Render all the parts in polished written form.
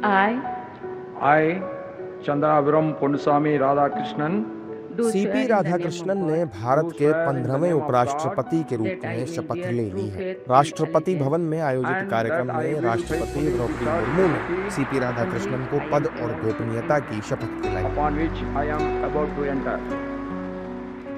I, Chandraviram Ponnusamy Radhakrishnan, CP Radhakrishnan ने भारत के 15वें उपराष्ट्रपति के रूप में शपथ ले ली है। राष्ट्रपति भवन में आयोजित कार्यक्रम में राष्ट्रपति द्रौपदी मुर्मू ने सीपी राधाकृष्णन को पद और गोपनीयता की शपथ दिलाई। upon which I am about to enter.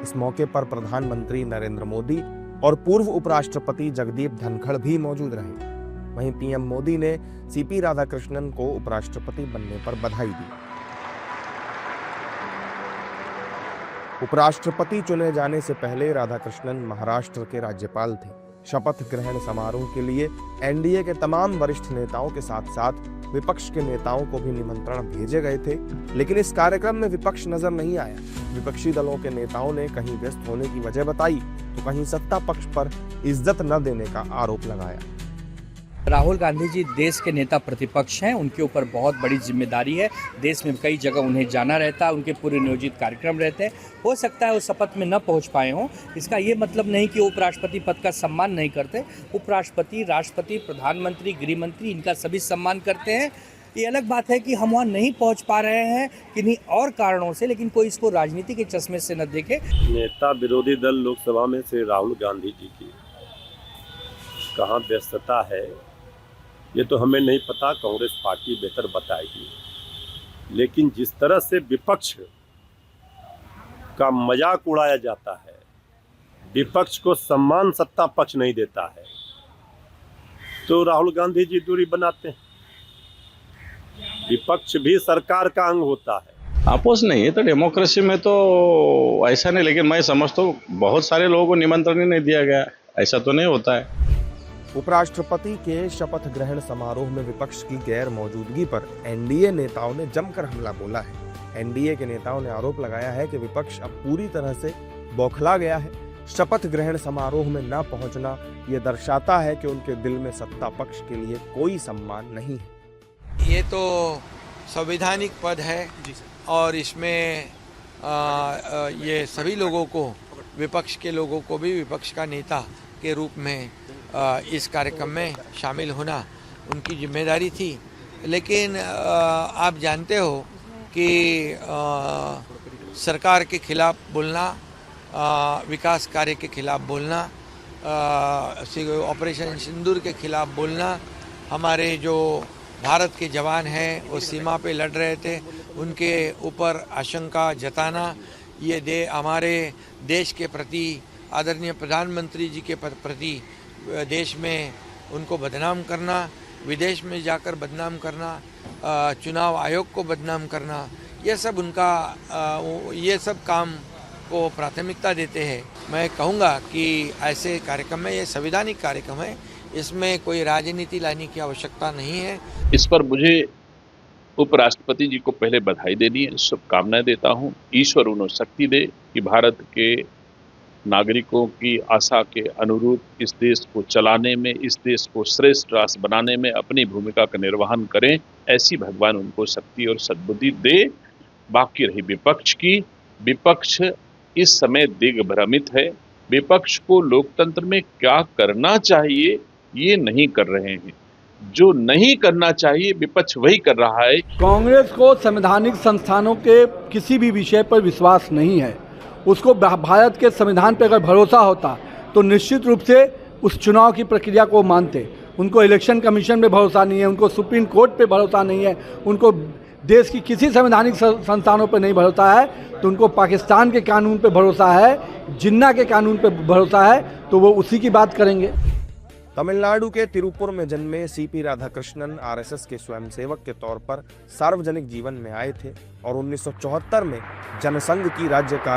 इस मौके पर प्रधानमंत्री नरेंद्र मोदी और पूर्व उपराष्ट्रपति जगदीप धनखड़ भी मौजूद रहे। वहीं पीएम मोदी ने सीपी राधाकृष्णन को उपराष्ट्रपति बनने पर बधाई दी। उपराष्ट्रपति चुने जाने से पहले राधाकृष्णन महाराष्ट्र के राज्यपाल थे। शपथ ग्रहण समारोह के लिए एनडीए के तमाम वरिष्ठ नेताओं के साथ साथ विपक्ष के नेताओं को भी निमंत्रण भेजे गए थे, लेकिन इस कार्यक्रम में विपक्ष नजर नहीं आया। विपक्षी दलों के नेताओं ने कहीं व्यस्त होने की वजह बताई तो कहीं सत्ता पक्ष पर इज्जत न देने का आरोप लगाया। राहुल गांधी जी देश के नेता प्रतिपक्ष हैं, उनके ऊपर बहुत बड़ी जिम्मेदारी है। देश में कई जगह उन्हें जाना रहता है, उनके पूरे नियोजित कार्यक्रम रहते हैं। हो सकता है वो शपथ में न पहुंच पाए हों, इसका ये मतलब नहीं कि उपराष्ट्रपति पद का सम्मान नहीं करते। उपराष्ट्रपति, राष्ट्रपति, प्रधानमंत्री, गृह मंत्री, इनका सभी सम्मान करते हैं। ये अलग बात है कि हम वहाँ नहीं पहुँच पा रहे हैं किन्हीं और कारणों से, लेकिन कोई इसको राजनीति के चश्मे से न देखे। नेता विरोधी दल लोकसभा में से राहुल गांधी जी की कहाँ व्यस्तता है ये तो हमें नहीं पता, कांग्रेस पार्टी बेहतर बताएगी। लेकिन जिस तरह से विपक्ष का मजाक उड़ाया जाता है, विपक्ष को सम्मान सत्ता पक्ष नहीं देता है, तो राहुल गांधी जी दूरी बनाते हैं। विपक्ष भी सरकार का अंग होता है। अपोज नहीं है तो डेमोक्रेसी में तो ऐसा नहीं, लेकिन मैं समझता हूँ बहुत सारे लोगों को निमंत्रण ही नहीं दिया गया, ऐसा तो नहीं होता है। उपराष्ट्रपति के शपथ ग्रहण समारोह में विपक्ष की गैर मौजूदगी पर एनडीए नेताओं ने जमकर हमला बोला है। एनडीए के नेताओं ने आरोप लगाया है कि विपक्ष अब पूरी तरह से बौखला गया है। शपथ ग्रहण समारोह में न पहुंचना ये दर्शाता है कि उनके दिल में सत्ता पक्ष के लिए कोई सम्मान नहीं है। ये तो संवैधानिक पद है और इसमें ये सभी लोगों को, विपक्ष के लोगों को भी विपक्ष का नेता के रूप में इस कार्यक्रम में शामिल होना उनकी जिम्मेदारी थी। लेकिन आप जानते हो कि सरकार के खिलाफ बोलना, विकास कार्य के खिलाफ बोलना, ऑपरेशन सिंदूर के खिलाफ बोलना, हमारे जो भारत के जवान हैं वो सीमा पे लड़ रहे थे, उनके ऊपर आशंका जताना, ये हमारे देश के प्रति, आदरणीय प्रधानमंत्री जी के प्रति देश में उनको बदनाम करना, विदेश में जाकर बदनाम करना, चुनाव आयोग को बदनाम करना, ये सब काम को प्राथमिकता देते हैं। मैं कहूँगा कि ऐसे कार्यक्रम में, ये संवैधानिक कार्यक्रम है, इसमें कोई राजनीति लाने की आवश्यकता नहीं है। इस पर मुझे उपराष्ट्रपति जी को पहले बधाई देनी है, शुभकामनाएं देता हूँ। ईश्वर उन्हें शक्ति दे कि भारत के नागरिकों की आशा के अनुरूप इस देश को चलाने में, इस देश को श्रेष्ठ राष्ट्र बनाने में अपनी भूमिका का निर्वहन करें। ऐसी भगवान उनको शक्ति और सद्बुद्धि दे। बाकी रही विपक्ष की, विपक्ष इस समय दिग्भ्रमित है। विपक्ष को लोकतंत्र में क्या करना चाहिए ये नहीं कर रहे हैं। जो नहीं करना चाहिए विपक्ष वही कर रहा है। कांग्रेस को संवैधानिक संस्थानों के किसी भी विषय पर विश्वास नहीं है। उसको भारत के संविधान पर अगर भरोसा होता तो निश्चित रूप से उस चुनाव की प्रक्रिया को मानते। उनको इलेक्शन कमीशन पे भरोसा नहीं है, उनको सुप्रीम कोर्ट पे भरोसा नहीं है, उनको देश की किसी संवैधानिक संस्थानों पर नहीं भरोसा है, तो उनको पाकिस्तान के कानून पे भरोसा है, जिन्ना के कानून पे भरोसा है, तो वो उसी की बात करेंगे। तमिलनाडु के तिरुपुर में जन्मे सीपी राधाकृष्णन आरएसएस के स्वयंसेवक के तौर पर सार्वजनिक जीवन में आए थे और 1974 में जनसंघ की राज्य